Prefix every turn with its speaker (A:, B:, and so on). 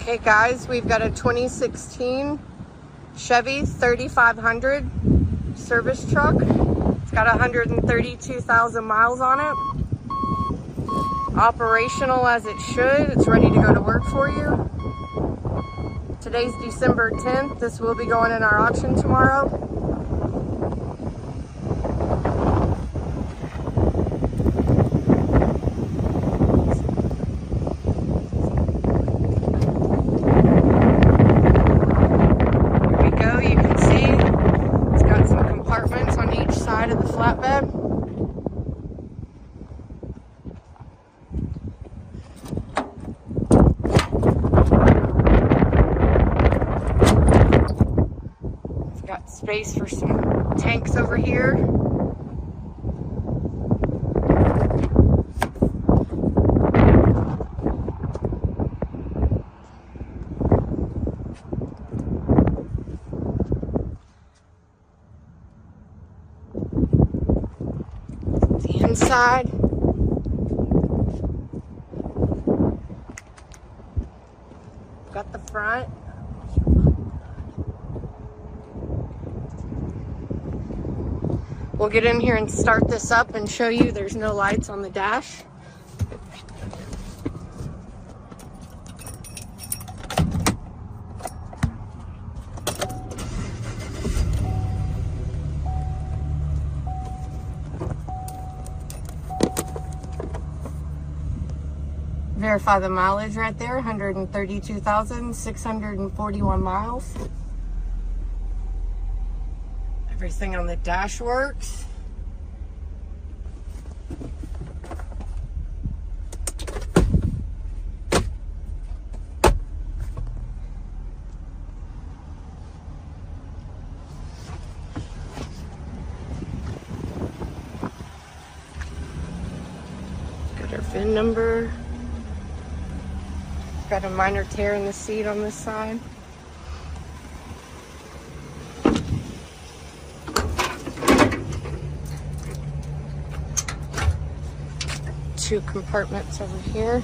A: Okay guys, we've got a 2016 Chevy 3500 service truck. It's got 132,000 miles on it. Operational as it should. It's ready to go to work for you. Today's December 10th. This will be going in our auction tomorrow. Side of the flatbed. It's got space for some tanks over here. Inside. Got the front. We'll get in here and start this up and show you there's no lights on the dash. Verify the mileage right there, 132,641 miles. Everything on the dash works. Got our VIN number. Got a minor tear in the seat on this side. Two compartments over here.